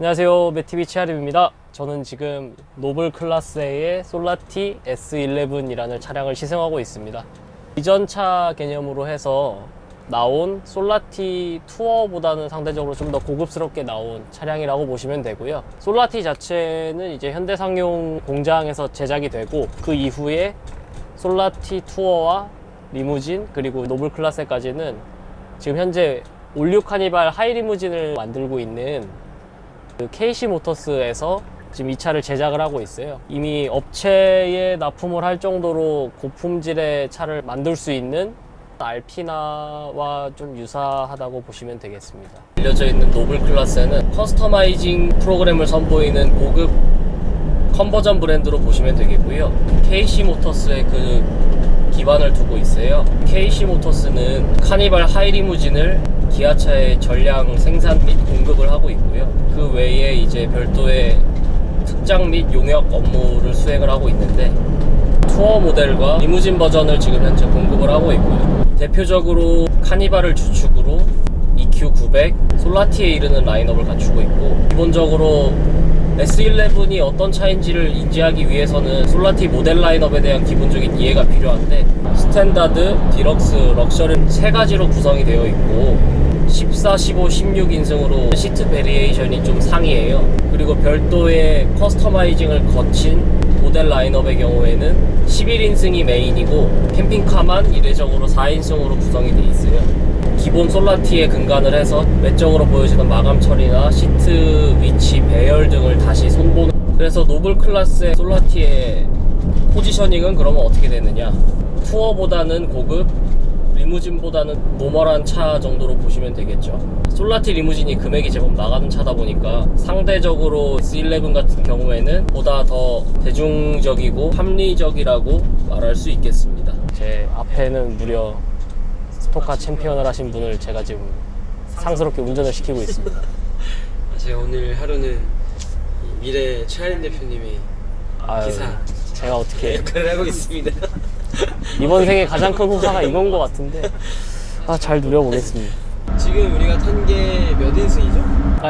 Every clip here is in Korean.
안녕하세요, 매티비 치아림입니다. 저는 지금 노블 클래스의 솔라티 S11이라는 차량을 시승하고 있습니다. 이전 차 개념으로 해서 나온 솔라티 투어보다는 상대적으로 좀 더 고급스럽게 나온 차량이라고 보시면 되고요. 솔라티 자체는 이제 현대상용 공장에서 제작이 되고, 그 이후에 솔라티 투어와 리무진 그리고 노블 클래스까지는 지금 현재 올류 카니발 하이 리무진을 만들고 있는 그 KC 모터스에서 지금 이 차를 제작을 하고 있어요. 이미 업체에 납품을 할 정도로 고품질의 차를 만들 수 있는 알피나와 좀 유사하다고 보시면 되겠습니다. 알려져 있는 노블 클래스는 커스터마이징 프로그램을 선보이는 고급 컨버전 브랜드로 보시면 되겠고요. KC 모터스의 그 기반을 두고 있어요. KC 모터스는 카니발 하이 리무진을 기아차의 전량 생산 및 공급을 하고 있고요. 그 외에 이제 별도의 특장 및 용역 업무를 수행을 하고 있는데, 투어 모델과 리무진 버전을 지금 현재 공급을 하고 있고요. 대표적으로 카니발을 주축으로 EQ900, 솔라티에 이르는 라인업을 갖추고 있고, 기본적으로 S11이 어떤 차인지를 인지하기 위해서는 솔라티 모델 라인업에 대한 기본적인 이해가 필요한데, 스탠다드, 디럭스, 럭셔리 세 가지로 구성이 되어 있고 14, 15, 16인승으로 시트 베리에이션이 좀 상이에요. 그리고 별도의 커스터마이징을 거친 모델 라인업의 경우에는 11인승이 메인이고 캠핑카만 이례적으로 4인승으로 구성이 되어 있어요. 기본 솔라티에 근간을 해서 외적으로 보여지는 마감 처리나 시트 위치, 배열 등을 다시 손보는, 그래서 노블 클래스의 솔라티의 포지셔닝은 그러면 어떻게 되느냐, 투어보다는 고급, 리무진보다는 노멀한 차 정도로 보시면 되겠죠. 솔라티 리무진이 금액이 제법 나가는 차다 보니까 상대적으로 S11 같은 경우에는 보다 더 대중적이고 합리적이라고 말할 수 있겠습니다. 제 앞에는 무려 스토카 챔피언을 하신 분을 제가 지금 상스럽게 운전을 시키고 있습니다. 제가 오늘 하루는 미래 최아린 대표님의 기사 제가 어떻게 역할을 하고 있습니다. 이번 생에 가장 큰 호사가 이건 것 같은데, 잘 누려보겠습니다. 지금 우리가 탄 게 몇 인승이죠?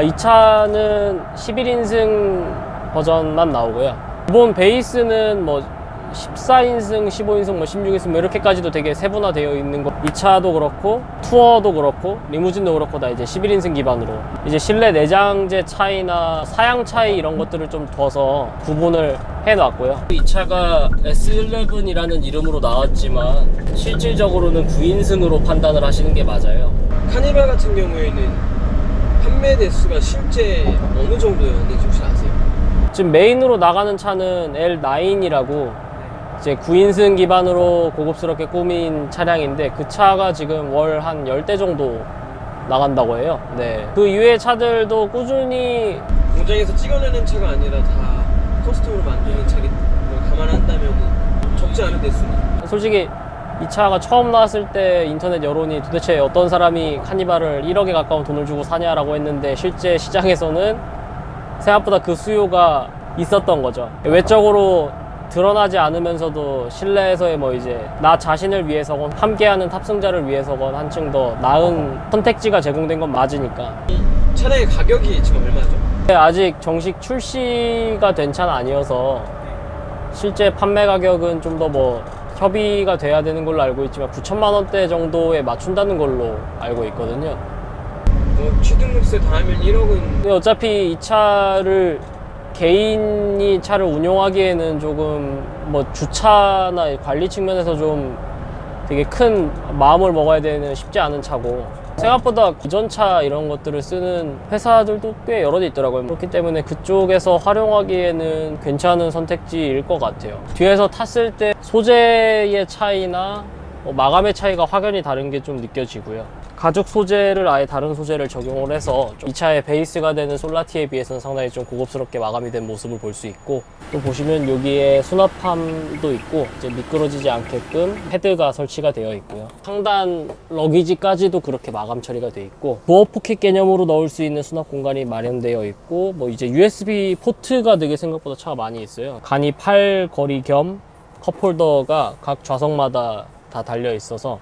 이 차는 11인승 버전만 나오고요. 기본 베이스는 뭐 14인승, 15인승, 뭐 16인승 뭐 이렇게까지도 되게 세분화되어 있는 거. 이 차도 그렇고 투어도 그렇고 리무진도 그렇고 다 이제 11인승 기반으로 이제 실내 내장재 차이나 사양 차이 이런 것들을 좀 둬서 구분을 해놨고요. 이 차가 S11이라는 이름으로 나왔지만 실질적으로는 9인승으로 판단을 하시는 게 맞아요. 카니발 같은 경우에는 판매 대수가 실제 어느 정도였는지 혹시 아세요? 지금 메인으로 나가는 차는 L9이라고 이제 9인승 기반으로 고급스럽게 꾸민 차량인데, 그 차가 지금 월 한 10대 정도 나간다고 해요. 네. 그 이외의 차들도 꾸준히 공장에서 찍어내는 차가 아니라 다 커스텀으로 만드는 차를 감안한다면 적지 않은 대수는. 솔직히 이 차가 처음 나왔을 때 인터넷 여론이 도대체 어떤 사람이 카니발을 1억에 가까운 돈을 주고 사냐라고 했는데, 실제 시장에서는 생각보다 그 수요가 있었던 거죠. 외적으로 드러나지 않으면서도 실내에서의 뭐 이제 나 자신을 위해서건 함께하는 탑승자를 위해서건 한층 더 나은 선택지가 제공된 건 맞으니까. 이 차량의 가격이 지금 얼마죠? 아직 정식 출시가 된 차는 아니어서 실제 판매 가격은 좀 더 뭐 협의가 돼야 되는 걸로 알고 있지만 9천만 원대 정도에 맞춘다는 걸로 알고 있거든요. 취등록세 다 하면 1억은. 근데 어차피 이 차를 개인이 차를 운용하기에는 조금 뭐 주차나 관리 측면에서 좀 되게 큰 마음을 먹어야 되는 쉽지 않은 차고, 생각보다 기존차 이런 것들을 쓰는 회사들도 꽤 여러 개 있더라고요. 그렇기 때문에 그쪽에서 활용하기에는 괜찮은 선택지일 것 같아요. 뒤에서 탔을 때 소재의 차이나 마감의 차이가 확연히 다른 게 좀 느껴지고요. 가죽 소재를 아예 다른 소재를 적용을 해서 이 차의 베이스가 되는 솔라티에 비해서는 상당히 좀 고급스럽게 마감이 된 모습을 볼 수 있고, 또 보시면 여기에 수납함도 있고 이제 미끄러지지 않게끔 패드가 설치가 되어 있고요. 상단 러기지까지도 그렇게 마감 처리가 되어 있고, 도어 포켓 개념으로 넣을 수 있는 수납 공간이 마련되어 있고, 뭐 이제 USB 포트가 되게 생각보다 차가 많이 있어요. 간이 팔 거리 겸 컵홀더가 각 좌석마다 다 달려 있어서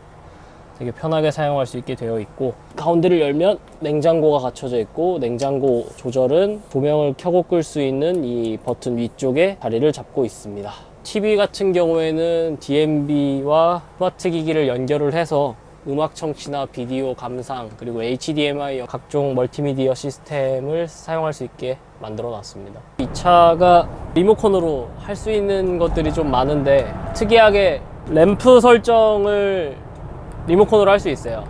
되게 편하게 사용할 수 있게 되어 있고, 가운데를 열면 냉장고가 갖춰져 있고, 냉장고 조절은 조명을 켜고 끌 수 있는 이 버튼 위쪽에 자리를 잡고 있습니다. TV 같은 경우에는 DMB와 스마트 기기를 연결을 해서 음악 청취나 비디오 감상, 그리고 HDMI 각종 멀티미디어 시스템을 사용할 수 있게 만들어 놨습니다. 이 차가 리모컨으로 할 수 있는 것들이 좀 많은데, 특이하게 램프 설정을 리모컨으로 할 수 있어요.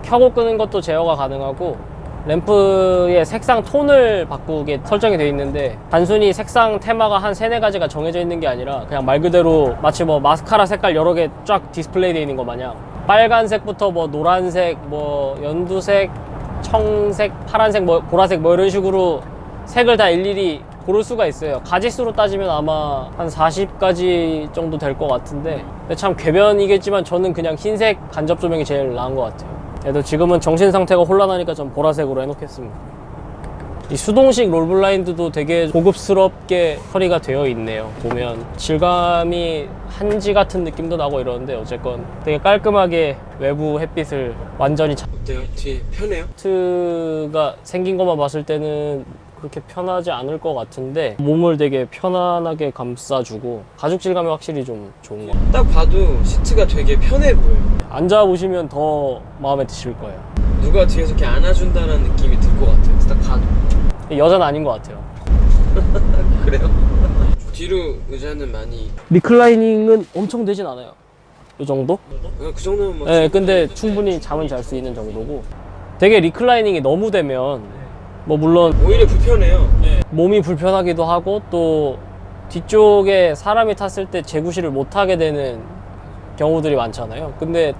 켜고 끄는 것도 제어가 가능하고, 램프의 색상 톤을 바꾸게 설정이 되어 있는데, 단순히 색상 테마가 한 3-4가지가 정해져 있는 게 아니라 그냥 말 그대로 마치 뭐 마스카라 색깔 여러 개 쫙 디스플레이 되어 있는 것 마냥 빨간색부터 뭐 노란색, 뭐 연두색, 청색, 파란색, 뭐 보라색 뭐 이런 식으로 색을 다 일일이 고를 수가 있어요. 가지수로 따지면 아마 한 40가지 정도 될 것 같은데, 근데 참 궤변이겠지만 저는 그냥 흰색 간접 조명이 제일 나은 것 같아요. 그래도 지금은 정신 상태가 혼란하니까 전 보라색으로 해놓겠습니다. 이 수동식 롤블라인드도 되게 고급스럽게 처리가 되어 있네요. 보면 질감이 한지 같은 느낌도 나고 이러는데, 어쨌건 되게 깔끔하게 외부 햇빛을 완전히 어때요? 뒤에 편해요? 가 생긴 것만 봤을 때는 그렇게 편하지 않을 것 같은데, 몸을 되게 편안하게 감싸주고 가죽 질감이 확실히 좀 좋은 것 같아요. 딱 봐도 시트가 되게 편해 보여요. 앉아보시면 더 마음에 드실 거예요. 누가 뒤에서 이렇게 안아준다는 느낌이 들 것 같아요. 딱 봐도. 여자는 아닌 것 같아요. 그래요? 뒤로 의자는 많이 리클라이닝은 엄청 되진 않아요. 이 정도? 그 정도면 뭐 네, 근데 충분히 잠은 잘 수 있는 정도고, 되게 리클라이닝이 너무 되면 뭐 물론 오히려 불편해요. 몸이 불편하기도 하고, 또 뒤쪽에 사람이 탔을 때 재구시를 못 하게 되는 경우들이 많잖아요. 근데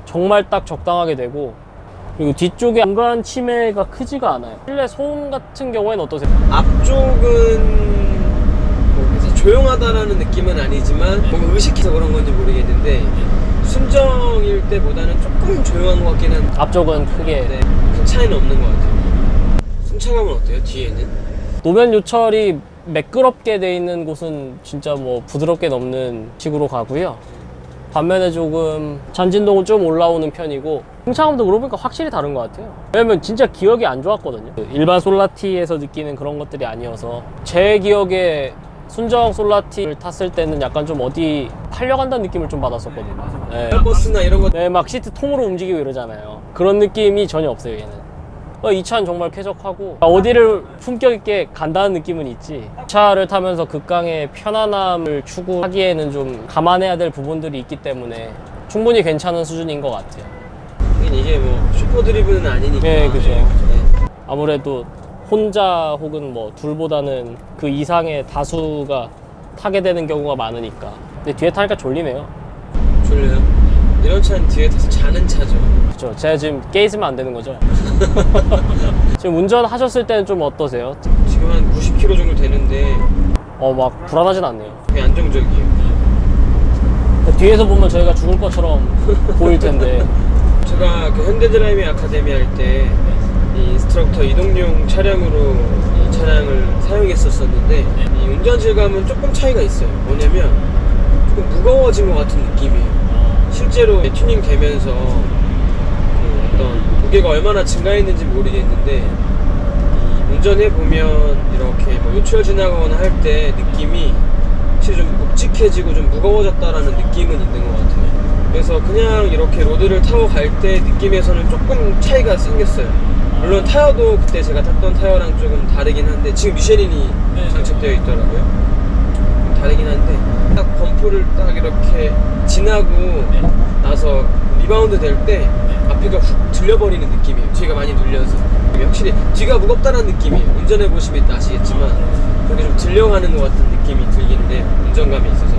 정말 딱 적당하게 되고, 그리고 뒤쪽에 공간 침해가 크지가 않아요. 실내 소음 같은 경우에는 어떠세요? 앞쪽은 뭐 그래서 조용하다라는 느낌은 아니지만 뭔가 의식해서 그런 건지 모르겠는데, 순정일 때보다는 조금 조용한 것 같긴 한데 앞쪽은 크게 큰 차이는 없는 것 같아요. 승차감은 어때요? 뒤에는? 노면 요철이 매끄럽게 돼 있는 곳은 진짜 뭐 부드럽게 넘는 식으로 가고요. 반면에 조금 잔진동은 좀 올라오는 편이고, 승차감도 그러고 보니까 확실히 다른 것 같아요. 왜냐면 진짜 기억이 안 좋았거든요. 일반 솔라티에서 느끼는 그런 것들이 아니어서, 제 기억에 순정 솔라티를 탔을 때는 약간 좀 어디 팔려간다는 느낌을 좀 받았었거든요. 네. 버스나 이런 거 네, 막 시트 통으로 움직이고 이러잖아요. 그런 느낌이 전혀 없어요, 얘는. 이 차는 정말 쾌적하고 어디를 품격 있게 간다는 느낌은 있지, 차를 타면서 극강의 편안함을 추구하기에는 좀 감안해야 될 부분들이 있기 때문에 충분히 괜찮은 수준인 것 같아요. 이게 뭐 슈퍼 드리븐은 아니니까. 네, 그죠. 아무래도 혼자 혹은 뭐 둘보다는 그 이상의 다수가 타게 되는 경우가 많으니까. 근데 뒤에 타니까 졸리네요. 졸려요? 이런 차는 뒤에 타서 자는 차죠. 그렇죠. 제가 지금 깨 있으면 안 되는 거죠. 지금 운전하셨을 때는 좀 어떠세요? 지금 한 90km 정도 되는데 막 불안하진 않네요. 되게 안정적이에요. 뒤에서 보면 저희가 죽을 것처럼 보일 텐데. 제가 그 현대드라이빙 아카데미 할 때 이 인스트럭터 이동용 차량으로 이 차량을 사용했었는데, 이 운전 질감은 조금 차이가 있어요. 뭐냐면 조금 무거워진 것 같은 느낌이에요. 실제로 튜닝 되면서 그 어떤 무게가 얼마나 증가했는지 모르겠는데, 이 운전해 보면 이렇게 뭐 요철 지나가거나 할 때 느낌이 확실히 좀 묵직해지고 좀 무거워졌다라는 느낌은 있는 것 같아요. 그래서 그냥 이렇게 로드를 타고 갈 때 느낌에서는 조금 차이가 생겼어요. 물론 타이어도 그때 제가 탔던 타이어랑 조금 다르긴 한데, 지금 미쉐린이 장착되어 있더라고요. 좀 다르긴 한데, 딱 범프를 딱 이렇게 지나고 나서 리바운드 될 때 앞에가 훅 들려버리는 느낌이에요. 뒤가 많이 눌려서. 확실히 뒤가 무겁다는 느낌이에요. 운전해 보시면 아시겠지만 그렇게 좀 들려가는 것 같은 느낌이 들긴 해요. 운전감이 있어서.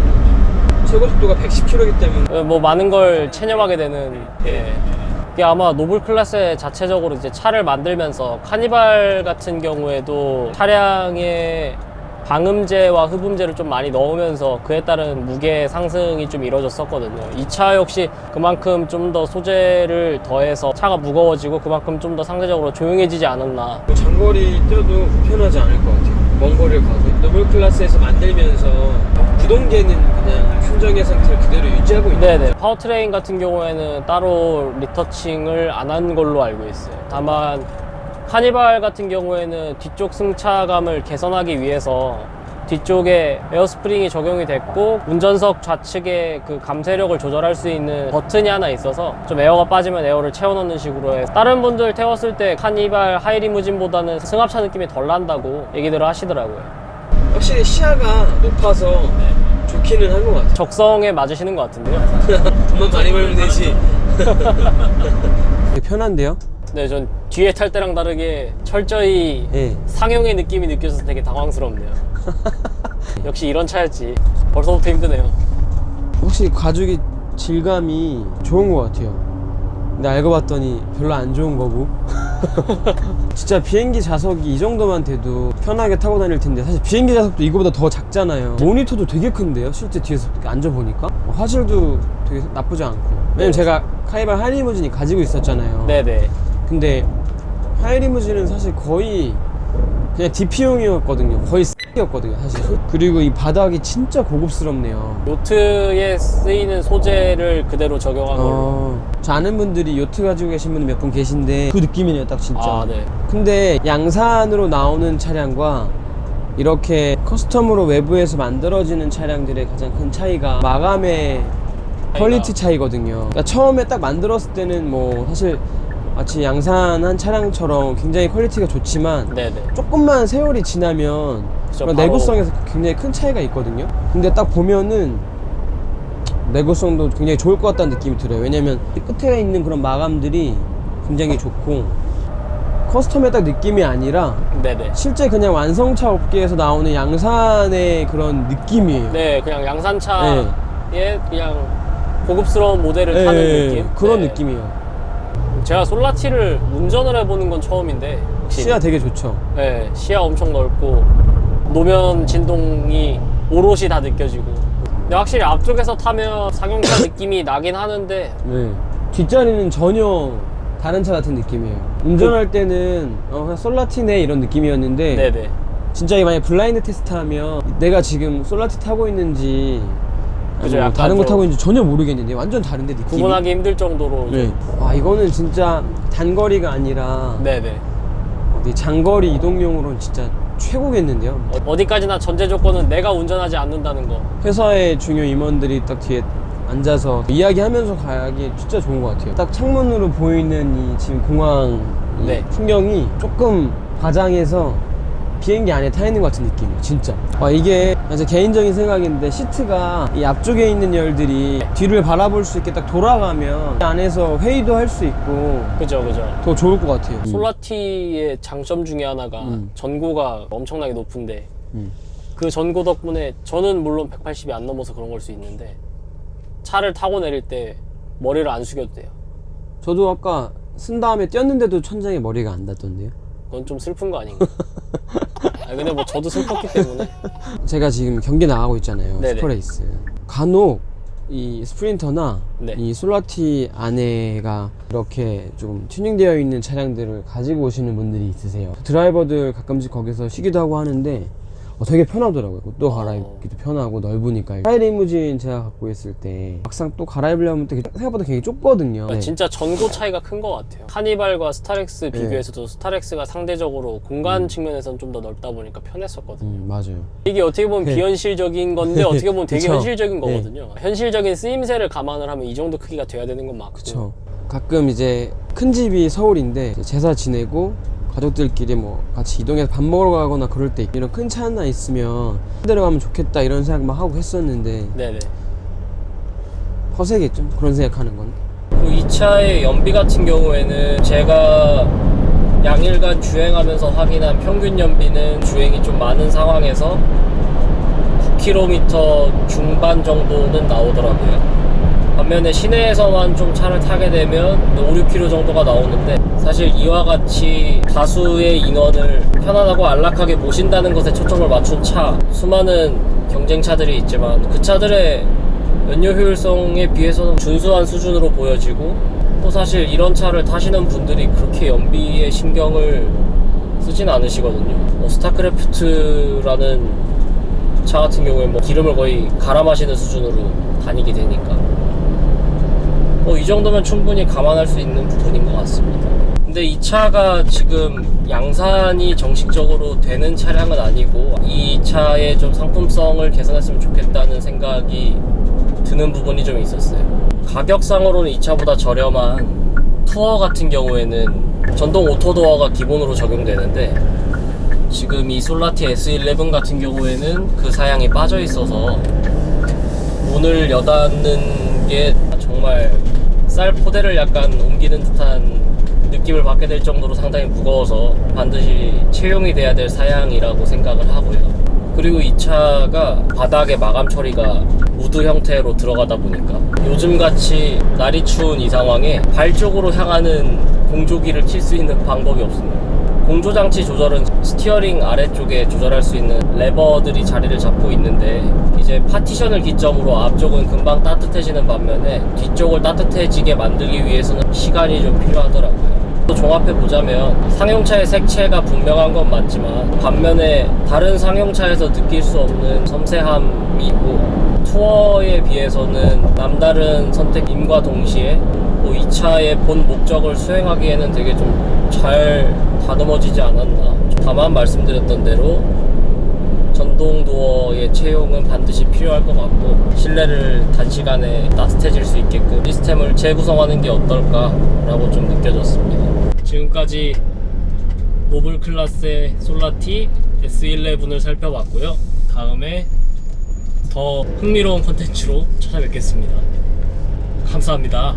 최고 속도가 110km이기 때문에 뭐 많은 걸 체념하게 되는. 이게 아마 노블 클래스 자체적으로 이제 차를 만들면서 카니발 같은 경우에도 차량에 방음제와 흡음제를 좀 많이 넣으면서 그에 따른 무게 상승이 좀 이루어졌었거든요. 이 차 역시 그만큼 좀 더 소재를 더해서 차가 무거워지고 그만큼 좀 더 상대적으로 조용해지지 않았나. 장거리 뛰어도 불편하지 않을 것 같아요. 먼 거리를 가도. 노블 클래스에서 만들면서 구동계는 그냥 정상적인 상태를 그대로 유지하고 있는 네네. 파워트레인 같은 경우에는 따로 리터칭을 안 한 걸로 알고 있어요. 다만 카니발 같은 경우에는 뒤쪽 승차감을 개선하기 위해서 뒤쪽에 에어스프링이 적용이 됐고 운전석 좌측에 그 감쇄력을 조절할 수 있는 버튼이 하나 있어서 좀 에어가 빠지면 에어를 채워 넣는 식으로 해서 다른 분들 태웠을 때 카니발 하이리무진보다는 승합차 느낌이 덜 난다고 얘기들을 하시더라고요. 확실히 시야가 높아서 좋기는 한 것 같아요. 적성에 맞으시는 것 같은데요. 돈만 많이 벌면 되지. 되게 편한데요? 네, 전 뒤에 탈 때랑 다르게 철저히 네. 상용의 느낌이 느껴져서 되게 당황스럽네요. 역시 이런 차였지. 벌써부터 힘드네요. 확실히 가죽이 질감이 좋은 것 같아요. 근데 알고 봤더니 별로 안 좋은 거고. 진짜 비행기 좌석이 이 정도만 돼도 편하게 타고 다닐 텐데 사실 비행기 좌석도 이거보다 더 작잖아요. 모니터도 되게 큰데요? 실제 뒤에서 앉아보니까 화질도 되게 나쁘지 않고. 왜냐면 제가 카니발 하이리무진이 가지고 있었잖아요. 네네. 근데 하이리무진은 사실 거의 그냥 DP용이었거든요. 거의 X였거든요 사실. 그리고 이 바닥이 진짜 고급스럽네요. 요트에 쓰이는 소재를 그대로 적용한 걸로. 저 아는 분들이 요트 가지고 계신 분이 몇 분 계신데 그 느낌이네요 딱 진짜. 아, 네. 근데 양산으로 나오는 차량과 이렇게 커스텀으로 외부에서 만들어지는 차량들의 가장 큰 차이가 마감의 퀄리티 차이거든요. 그러니까 처음에 딱 만들었을 때는 뭐 사실 마치 양산한 차량처럼 굉장히 퀄리티가 좋지만 네네. 조금만 세월이 지나면 그쵸, 그런 바로- 내구성에서 굉장히 큰 차이가 있거든요. 근데 딱 보면은 내구성도 굉장히 좋을 것 같다는 느낌이 들어요. 왜냐면 끝에 있는 그런 마감들이 굉장히 좋고 커스텀의 딱 느낌이 아니라 네네. 실제 그냥 완성차 업계에서 나오는 양산의 그런 느낌이에요. 네, 그냥 양산차에 그냥 고급스러운 모델을 타는 느낌? 그런 네. 느낌이에요. 제가 솔라티를 운전을 해보는 건 처음인데 확실히 시야 되게 좋죠. 네, 시야 엄청 넓고 노면 진동이 오롯이 다 느껴지고 근데 확실히 앞쪽에서 타면 상용차 느낌이 나긴 하는데 네. 뒷자리는 전혀 다른 차 같은 느낌이에요. 운전할 때는 그냥 솔라티네 이런 느낌이었는데 네네. 진짜 이 만약에 블라인드 테스트 하면 내가 지금 솔라티 타고 있는지 그죠, 아니면 약간 다른 거 좀 타고 있는지 전혀 모르겠는데 완전 다른데 느낌이. 구분하기 힘들 정도로 네. 아 이거는 진짜 단거리가 아니라 네네. 어디 장거리 이동용으로는 진짜 최고겠는데요. 어디까지나 전제 조건은 내가 운전하지 않는다는 거. 회사의 중요 임원들이 딱 뒤에 앉아서 이야기하면서 가기 진짜 좋은 것 같아요. 딱 창문으로 보이는 이 지금 공항 이 네. 풍경이 조금 과장해서 비행기 안에 타 있는 것 같은 느낌이에요 진짜. 이게 제 개인적인 생각인데 시트가 이 앞쪽에 있는 열들이 뒤를 바라볼 수 있게 딱 돌아가면 안에서 회의도 할 수 있고 그죠. 더 좋을 것 같아요. 솔라티의 장점 중에 하나가 전고가 엄청나게 높은데 그 전고 덕분에 저는 물론 180이 안 넘어서 그런 걸 수 있는데 차를 타고 내릴 때 머리를 안 숙여도 돼요. 저도 아까 쓴 다음에 뛰었는데도 천장에 머리가 안 닿던데요. 그건 좀 슬픈 거 아닌가? 아니, 근데 뭐 저도 슬펐기 때문에. 제가 지금 경기 나가고 있잖아요. 네네. 슈퍼레이스. 간혹 이 스프린터나 네. 이 솔라티 안에가 이렇게 좀 튜닝되어 있는 차량들을 가지고 오시는 분들이 있으세요. 드라이버들 가끔씩 거기서 쉬기도 하고 하는데 되게 편하더라고요. 옷도 갈아입기도 편하고 넓으니까. 하이리무진 제가 갖고 있을 때 막상 또 갈아입으려면 또 생각보다 굉장히 좁거든요. 네. 진짜 전고 차이가 큰 것 같아요. 카니발과 스타렉스 비교해서도 스타렉스가 상대적으로 공간 측면에서는 좀 더 넓다 보니까 편했었거든요. 맞아요. 이게 어떻게 보면 네. 비현실적인 건데 어떻게 보면 되게 그쵸. 현실적인 네. 거거든요. 현실적인 쓰임새를 감안을 하면 이 정도 크기가 돼야 되는 건 맞고. 그쵸. 가끔 이제 큰 집이 서울인데 제사 지내고 가족들끼리 뭐 같이 이동해서 밥 먹으러 가거나 그럴 때 이런 큰 차 하나 있으면 데려가면 좋겠다 이런 생각 막 하고 했었는데 네네. 허세겠죠? 그런 생각하는 건. 이 차의 연비 같은 경우에는 제가 양일간 주행하면서 확인한 평균 연비는 주행이 좀 많은 상황에서 9km 중반 정도는 나오더라고요. 반면에 시내에서만 좀 차를 타게 되면 5, 6km 정도가 나오는데 사실 이와 같이 다수의 인원을 편안하고 안락하게 모신다는 것에 초점을 맞춘 차, 수많은 경쟁차들이 있지만 그 차들의 연료 효율성에 비해서는 준수한 수준으로 보여지고 또 사실 이런 차를 타시는 분들이 그렇게 연비에 신경을 쓰진 않으시거든요. 스타크래프트라는 차 같은 경우에 뭐 기름을 거의 갈아 마시는 수준으로 다니게 되니까 이 정도면 충분히 감안할 수 있는 부분인 것 같습니다. 근데 이 차가 지금 양산이 정식적으로 되는 차량은 아니고 이 차의 좀 상품성을 개선했으면 좋겠다는 생각이 드는 부분이 좀 있었어요. 가격상으로는 이 차보다 저렴한 투어 같은 경우에는 전동 오토도어가 기본으로 적용되는데 지금 이 솔라티 S11 같은 경우에는 그 사양이 빠져 있어서 문을 여닫는 게 정말 쌀 포대를 약간 옮기는 듯한 느낌을 받게 될 정도로 상당히 무거워서 반드시 채용이 돼야 될 사양이라고 생각을 하고요. 그리고 이 차가 바닥에 마감 처리가 우드 형태로 들어가다 보니까 요즘같이 날이 추운 이 상황에 발 쪽으로 향하는 공조기를 킬 수 있는 방법이 없습니다. 공조장치 조절은 스티어링 아래쪽에 조절할 수 있는 레버들이 자리를 잡고 있는데 이제 파티션을 기점으로 앞쪽은 금방 따뜻해지는 반면에 뒤쪽을 따뜻해지게 만들기 위해서는 시간이 좀 필요하더라고요. 또 종합해 보자면 상용차의 색채가 분명한 건 맞지만 반면에 다른 상용차에서 느낄 수 없는 섬세함이 있고 투어에 비해서는 남다른 선택임과 동시에 이 차의 본 목적을 수행하기에는 되게 좀 잘 다듬어지지 않았나. 다만 말씀드렸던 대로 전동 도어의 채용은 반드시 필요할 것 같고 실내를 단시간에 따뜻해질 수 있게끔 시스템을 재구성하는 게 어떨까라고 좀 느껴졌습니다. 지금까지 노블 클래스의 솔라티 S11을 살펴봤고요. 다음에 더 흥미로운 컨텐츠로 찾아뵙겠습니다. 감사합니다.